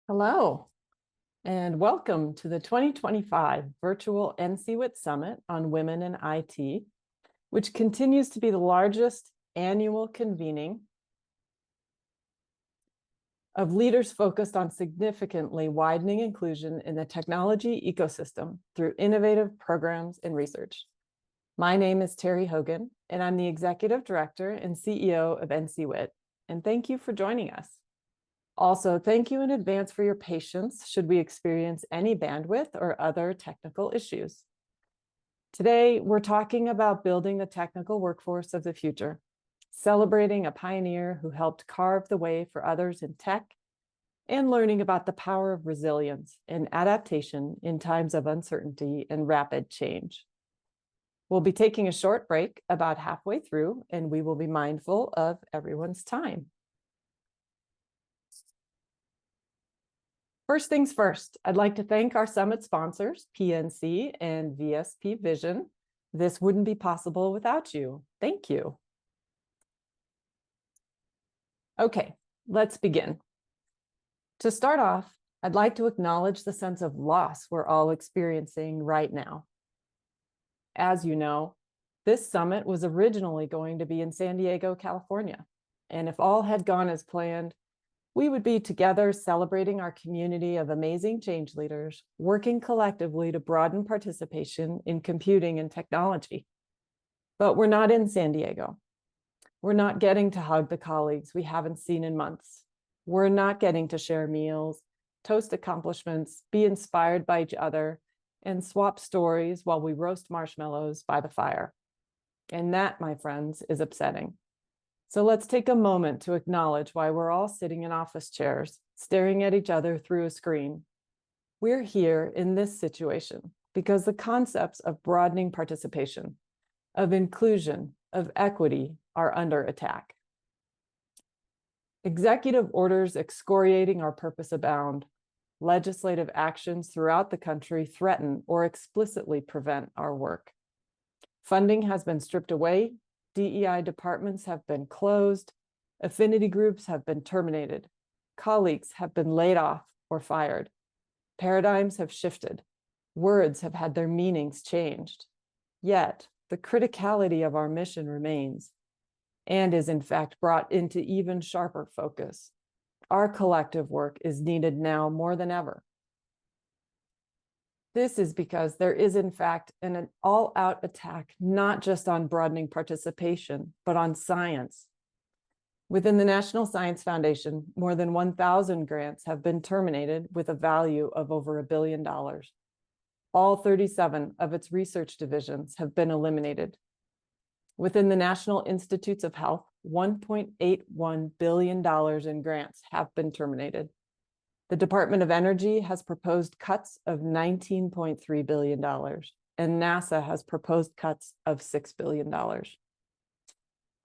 Hello, and welcome to the 2025 Virtual NCWIT Summit on Women in IT, which continues to be the largest annual convening of leaders focused on significantly widening inclusion in the technology ecosystem through innovative programs and research. My name is Terry Hogan, and I'm the Executive Director and CEO of NCWIT, and thank you for joining us. Also, thank you in advance for your patience should we experience any bandwidth or other technical issues. Today, we're talking about building the technical workforce of the future, celebrating a pioneer who helped carve the way for others in tech, and learning about the power of resilience and adaptation in times of uncertainty and rapid change. We'll be taking a short break about halfway through, and we will be mindful of everyone's time. First things first, I'd like to thank our summit sponsors, PNC and VSP Vision. This wouldn't be possible without you. Thank you. Okay, let's begin. To start off, I'd like to acknowledge the sense of loss we're all experiencing right now. As you know, this summit was originally going to be in San Diego, California, and if all had gone as planned, we would be together celebrating our community of amazing change leaders, working collectively to broaden participation in computing and technology. But we're not in San Diego. We're not getting to hug the colleagues we haven't seen in months. We're not getting to share meals, toast accomplishments, be inspired by each other, and swap stories while we roast marshmallows by the fire. And that, my friends, is upsetting. So let's take a moment to acknowledge why we're all sitting in office chairs, staring at each other through a screen. We're here in this situation because the concepts of broadening participation, of inclusion, of equity are under attack. Executive orders excoriating our purpose abound. Legislative actions throughout the country threaten or explicitly prevent our work. Funding has been stripped away. DEI departments have been closed, affinity groups have been terminated, colleagues have been laid off or fired, paradigms have shifted, words have had their meanings changed. Yet, the criticality of our mission remains and is in fact brought into even sharper focus. Our collective work is needed now more than ever. This is because there is, in fact, an all-out attack, not just on broadening participation, but on science. Within the National Science Foundation, more than 1,000 grants have been terminated with a value of over $1 billion. All 37 of its research divisions have been eliminated. Within the National Institutes of Health, $1.81 billion in grants have been terminated. The Department of Energy has proposed cuts of $19.3 billion, and NASA has proposed cuts of $6 billion.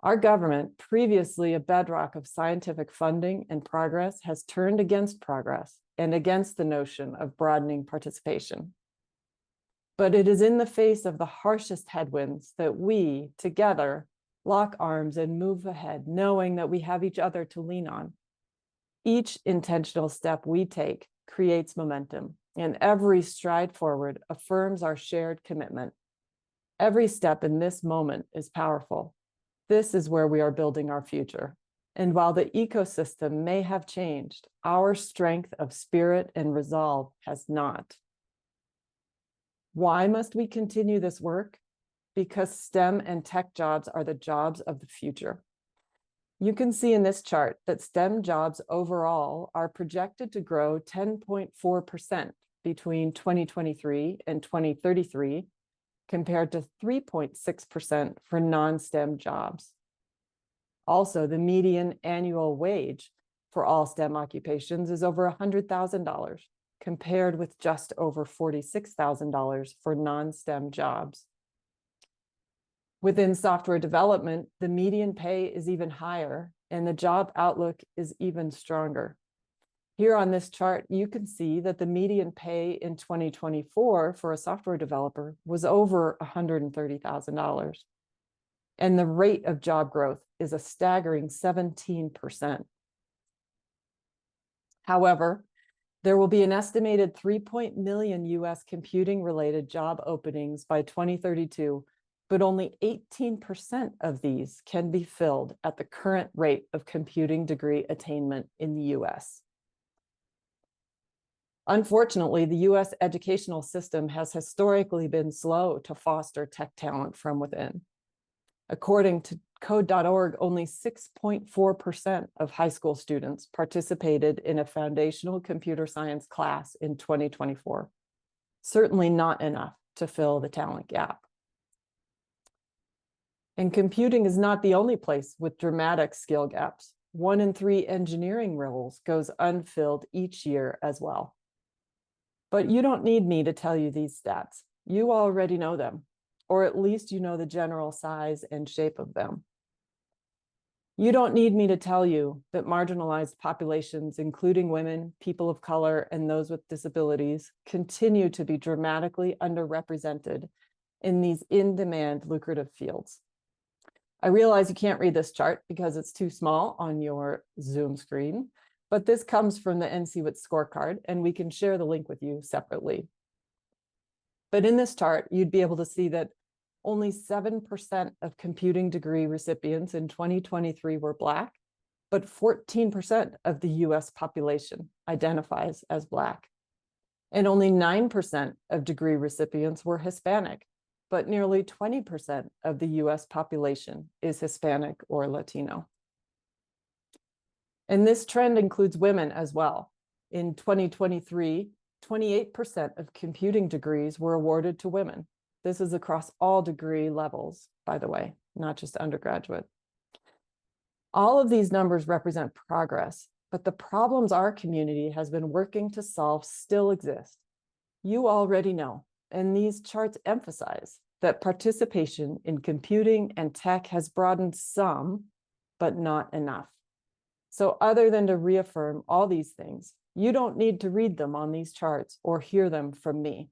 Our government, previously a bedrock of scientific funding and progress, has turned against progress and against the notion of broadening participation. But it is in the face of the harshest headwinds that we, together, lock arms and move ahead, knowing that we have each other to lean on. Each intentional step we take creates momentum, and every stride forward affirms our shared commitment. Every step in this moment is powerful. This is where we are building our future. And while the ecosystem may have changed, our strength of spirit and resolve has not. Why must we continue this work? Because STEM and tech jobs are the jobs of the future. You can see in this chart that STEM jobs overall are projected to grow 10.4% between 2023 and 2033, compared to 3.6% for non-STEM jobs. Also, the median annual wage for all STEM occupations is over $100,000, compared with just over $46,000 for non-STEM jobs. Within software development, the median pay is even higher, and the job outlook is even stronger. Here on this chart, you can see that the median pay in 2024 for a software developer was over $130,000. And the rate of job growth is a staggering 17%. However, There will be an estimated 3 million US computing-related job openings by 2032, but only 18% of these can be filled at the current rate of computing degree attainment in the US. Unfortunately, the US educational system has historically been slow to foster tech talent from within. According to Code.org, only 6.4% of high school students participated in a foundational computer science class in 2024. Certainly not enough to fill the talent gap. And computing is not the only place with dramatic skill gaps. 1 in 3 engineering roles goes unfilled each year as well. But you don't need me to tell you these stats. You already know them, or at least you know the general size and shape of them. You don't need me to tell you that marginalized populations, including women, people of color, and those with disabilities, continue to be dramatically underrepresented in these in-demand lucrative fields. I realize you can't read this chart because it's too small on your Zoom screen, but this comes from the NCWIT scorecard, and we can share the link with you separately. But in this chart, you'd be able to see that only 7% of computing degree recipients in 2023 were Black, but 14% of the US population identifies as Black. And only 9% of degree recipients were Hispanic, but nearly 20% of the US population is Hispanic or Latino. And this trend includes women as well. In 2023, 28% of computing degrees were awarded to women. This is across all degree levels, by the way, not just undergraduate. All of these numbers represent progress, but the problems our community has been working to solve still exist. You already know, and these charts emphasize that participation in computing and tech has broadened some, but not enough. So other than to reaffirm all these things, you don't need to read them on these charts or hear them from me.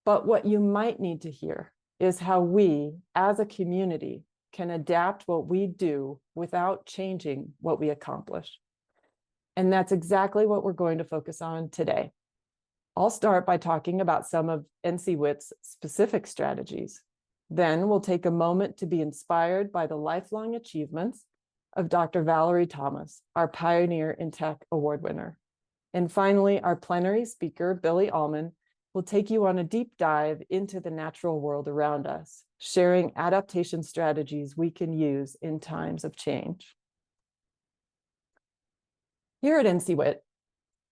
But what you might need to hear is how we, as a community, can adapt what we do without changing what we accomplish. And that's exactly what we're going to focus on today. I'll start by talking about some of NCWIT's specific strategies. Then we'll take a moment to be inspired by the lifelong achievements of Dr. Valerie Thomas, our Pioneer in Tech Award winner. And finally, our plenary speaker, Billy Allman, will take you on a deep dive into the natural world around us, sharing adaptation strategies we can use in times of change. Here at NCWIT,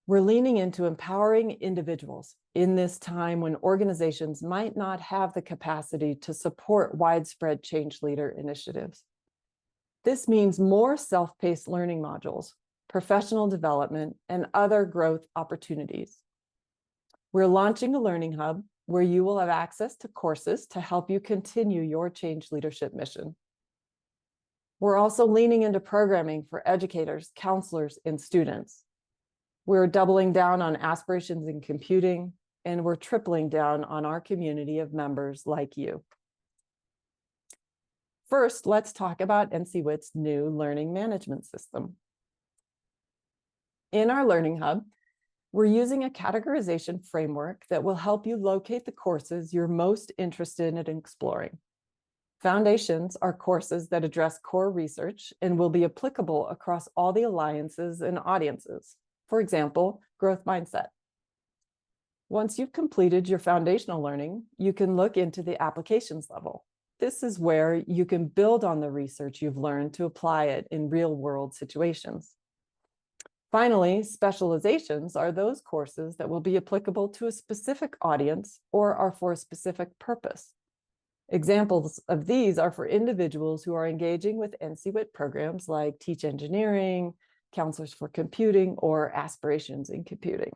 we're leaning into empowering individuals in this time when organizations might not have the capacity to support widespread change leader initiatives. This means more self-paced learning modules, professional development, and other growth opportunities. We're launching a learning hub where you will have access to courses to help you continue your change leadership mission. We're also leaning into programming for educators, counselors, and students. We're doubling down on aspirations in computing, and we're tripling down on our community of members like you. First, let's talk about NCWIT's new learning management system. In our Learning Hub, we're using a categorization framework that will help you locate the courses you're most interested in exploring. Foundations are courses that address core research and will be applicable across all the alliances and audiences. For example, growth mindset. Once you've completed your foundational learning, you can look into the applications level. This is where you can build on the research you've learned to apply it in real-world situations. Finally, specializations are those courses that will be applicable to a specific audience or are for a specific purpose. Examples of these are for individuals who are engaging with NCWIT programs like Teach Engineering, Counselors for Computing, or Aspirations in Computing.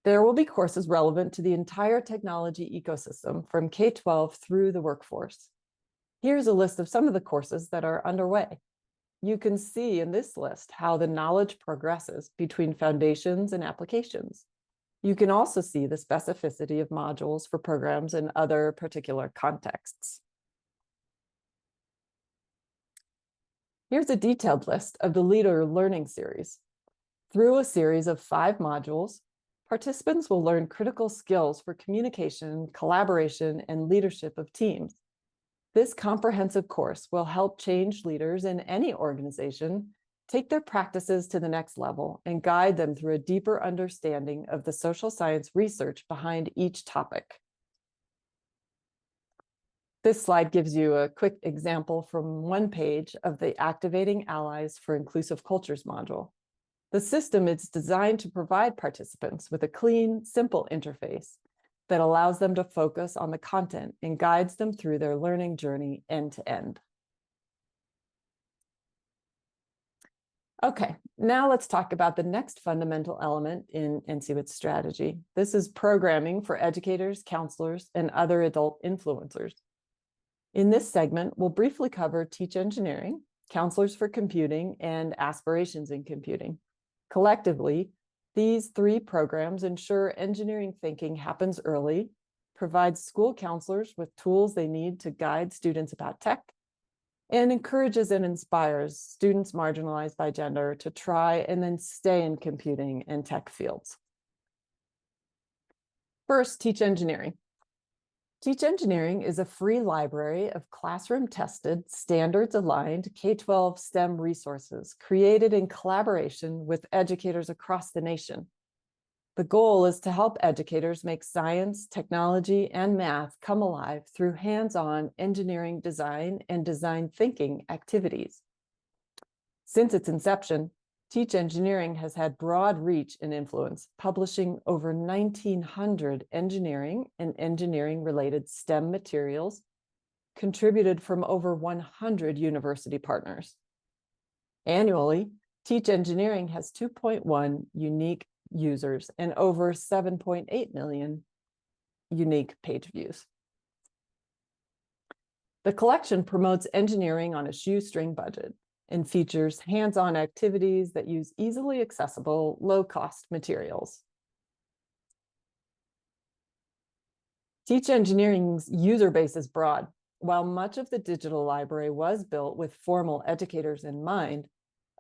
There will be courses relevant to the entire technology ecosystem from K-12 through the workforce. Here's a list of some of the courses that are underway. You can see in this list how the knowledge progresses between foundations and applications. You can also see the specificity of modules for programs in other particular contexts. Here's a detailed list of the Leader Learning Series. Through a series of 5 modules, participants will learn critical skills for communication, collaboration, and leadership of teams. This comprehensive course will help change leaders in any organization take their practices to the next level and guide them through a deeper understanding of the social science research behind each topic. This slide gives you a quick example from one page of the Activating Allies for Inclusive Cultures module. The system is designed to provide participants with a clean, simple interface that allows them to focus on the content and guides them through their learning journey end to end. Okay, now let's talk about the next fundamental element in NCWIT's strategy. This is programming for educators, counselors, and other adult influencers. In this segment, we'll briefly cover Teach Engineering, Counselors for Computing, and Aspirations in Computing. Collectively, these 3 programs ensure engineering thinking happens early, provides school counselors with tools they need to guide students about tech, and encourages and inspires students marginalized by gender to try and then stay in computing and tech fields. First, Teach Engineering. Teach Engineering is a free library of classroom-tested, standards-aligned K-12 STEM resources created in collaboration with educators across the nation. The goal is to help educators make science, technology, and math come alive through hands-on engineering design and design thinking activities. Since its inception, Teach Engineering has had broad reach and influence, publishing over 1,900 engineering and engineering-related STEM materials, contributed from over 100 university partners. Annually, Teach Engineering has 2.1 unique users and over 7.8 million unique page views. The collection promotes engineering on a shoestring budget and features hands-on activities that use easily accessible, low-cost materials. Teach Engineering's user base is broad. While much of the digital library was built with formal educators in mind,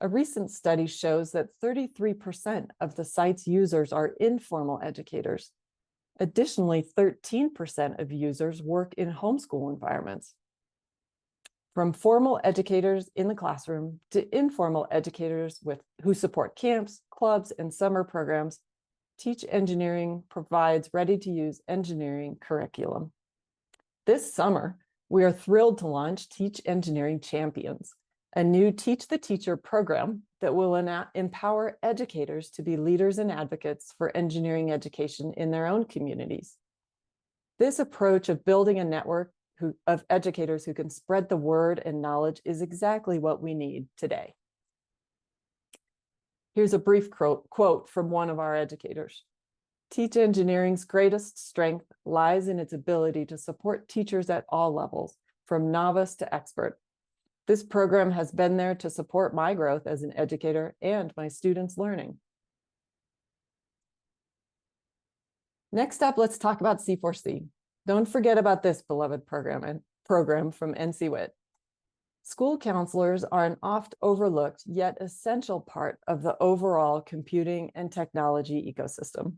a recent study shows that 33% of the site's users are informal educators. Additionally, 13% of users work in homeschool environments. From formal educators in the classroom to informal educators who support camps, clubs, and summer programs, Teach Engineering provides ready-to-use engineering curriculum. This summer, we are thrilled to launch Teach Engineering Champions, a new Teach the Teacher program that will empower educators to be leaders and advocates for engineering education in their own communities. This approach of building a network of educators who can spread the word and knowledge is exactly what we need today. Here's a brief quote from one of our educators. Teach Engineering's greatest strength lies in its ability to support teachers at all levels, from novice to expert. This program has been there to support my growth as an educator and my students' learning. Next up, let's talk about C4C. Don't forget about this beloved program from NCWIT. School counselors are an oft overlooked yet essential part of the overall computing and technology ecosystem.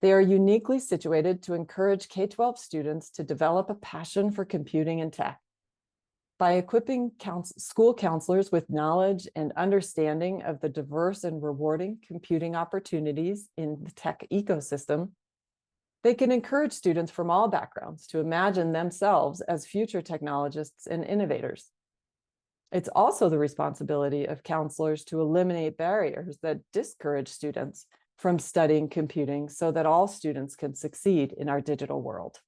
They are uniquely situated to encourage K-12 students to develop a passion for computing and tech. By equipping school counselors with knowledge and understanding of the diverse and rewarding computing opportunities in the tech ecosystem, they can encourage students from all backgrounds to imagine themselves as future technologists and innovators. It's also the responsibility of counselors to eliminate barriers that discourage students from studying computing so that all students can succeed in our digital world.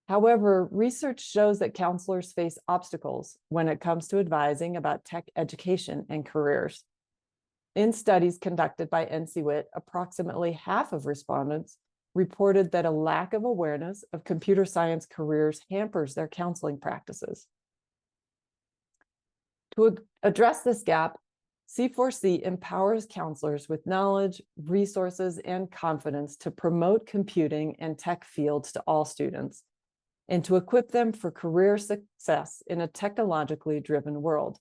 However, research shows that counselors face obstacles when it comes to advising about tech education and careers. In studies conducted by NCWIT, approximately half of respondents reported that a lack of awareness of computer science careers hampers their counseling practices. To address this gap, C4C empowers counselors with knowledge, resources, and confidence to promote computing and tech fields to all students, and to equip them for career success in a technologically driven world.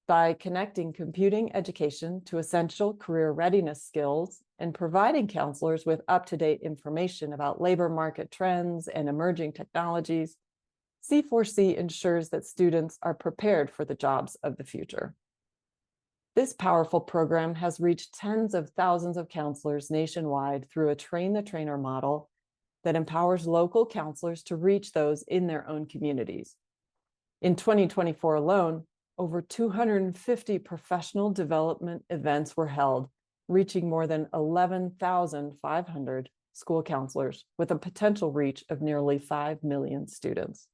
By connecting computing education to essential career readiness skills and providing counselors with up-to-date information about labor market trends and emerging technologies, C4C ensures that students are prepared for the jobs of the future. This powerful program has reached tens of thousands of counselors nationwide through a train-the-trainer model that empowers local counselors to reach those in their own communities. In 2024 alone, over 250 professional development events were held, reaching more than 11,500 school counselors with a potential reach of nearly 5 million students.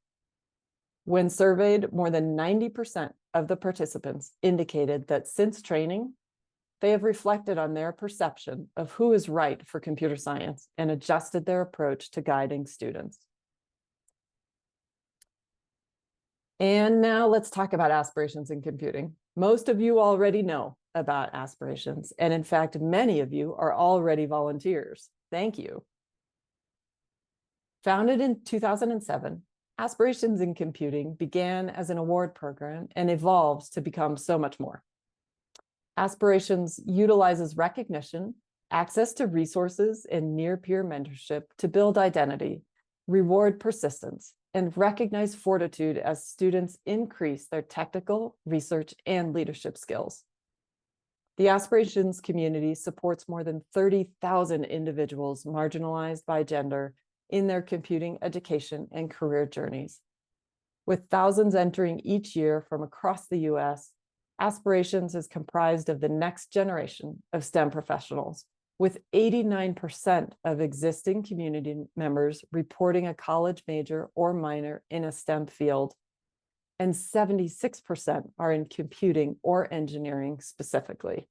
When surveyed, more than 90% of the participants indicated that since training, they have reflected on their perception of who is right for computer science and adjusted their approach to guiding students. And now let's talk about aspirations in computing. Most of you already know about aspirations, and in fact, many of you are already volunteers. Thank you. Founded in 2007, Aspirations in Computing began as an award program and evolves to become so much more. Aspirations utilizes recognition, access to resources, and near-peer mentorship to build identity, reward persistence, and recognize fortitude as students increase their technical, research, and leadership skills. The Aspirations community supports more than 30,000 individuals marginalized by gender in their computing education and career journeys. With thousands entering each year from across the US, Aspirations is comprised of the next generation of STEM professionals, with 89% of existing community members reporting a college major or minor in a STEM field, and 76% are in computing or engineering specifically.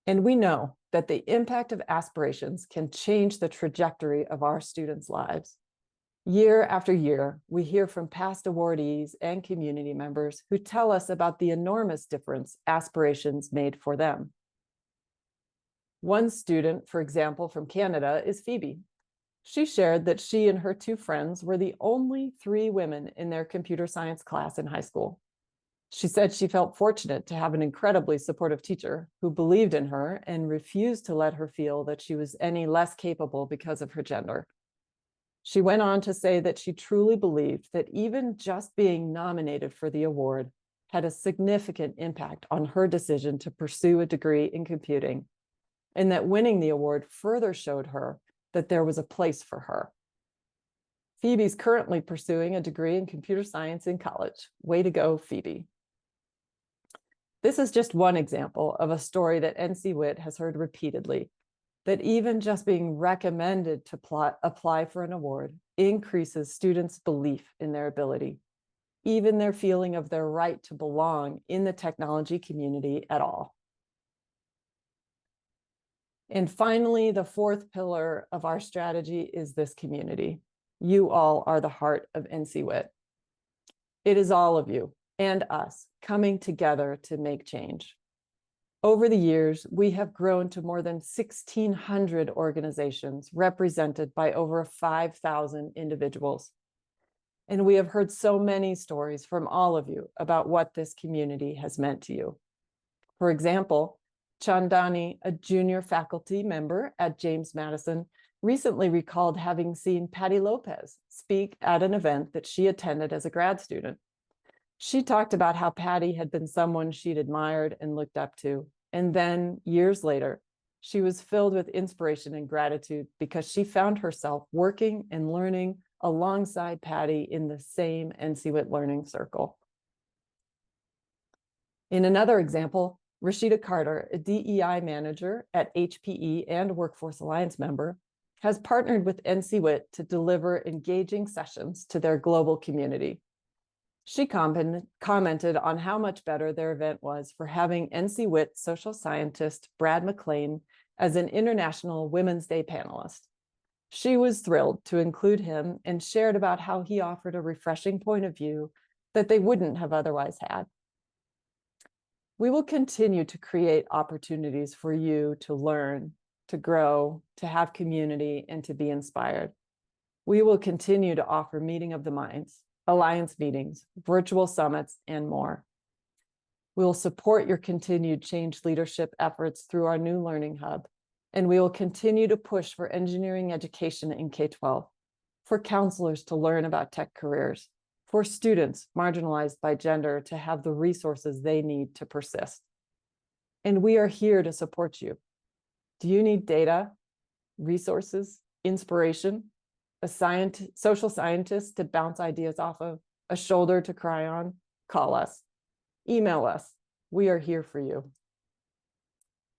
And we know that the impact of Aspirations can change the trajectory of our students' lives. Year after year, we hear from past awardees and community members who tell us about the enormous difference Aspirations made for them. One student, for example, from Canada is Phoebe. She shared that she and her two friends were the only 3 women in their computer science class in high school. She said she felt fortunate to have an incredibly supportive teacher who believed in her and refused to let her feel that she was any less capable because of her gender. She went on to say that she truly believed that even just being nominated for the award had a significant impact on her decision to pursue a degree in computing, and that winning the award further showed her that there was a place for her. Phoebe's currently pursuing a degree in computer science in college. Way to go, Phoebe. This is just one example of a story that NCWIT has heard repeatedly, that even just being recommended to apply for an award increases students' belief in their ability, even their feeling of their right to belong in the technology community at all. And finally, the 4th pillar of our strategy is this community. You all are the heart of NCWIT. It is all of you and us coming together to make change. Over the years, we have grown to more than 1,600 organizations represented by over 5,000 individuals. And we have heard so many stories from all of you about what this community has meant to you. For example, Chandani, a junior faculty member at James Madison, recently recalled having seen Patty Lopez speak at an event that she attended as a grad student. She talked about how Patty had been someone she'd admired and looked up to. And then years later, she was filled with inspiration and gratitude because she found herself working and learning alongside Patty in the same NCWIT learning circle. In another example, Rashida Carter, a DEI manager at HPE and Workforce Alliance member, has partnered with NCWIT to deliver engaging sessions to their global community. She commented on how much better their event was for having NCWIT social scientist Brad McLean as an International Women's Day panelist. She was thrilled to include him and shared about how he offered a refreshing point of view that they wouldn't have otherwise had. We will continue to create opportunities for you to learn, to grow, to have community, and to be inspired. We will continue to offer meeting of the minds, alliance meetings, virtual summits, and more. We will support your continued change leadership efforts through our new Learning Hub, and we will continue to push for engineering education in K-12, for counselors to learn about tech careers, for students marginalized by gender to have the resources they need to persist. And we are here to support you. Do you need data, resources, inspiration, a social scientist to bounce ideas off of, a shoulder to cry on? Call us, email us. We are here for you.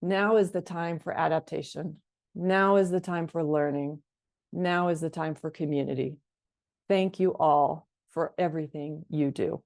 Now is the time for adaptation. Now is the time for learning. Now is the time for community. Thank you all for everything you do.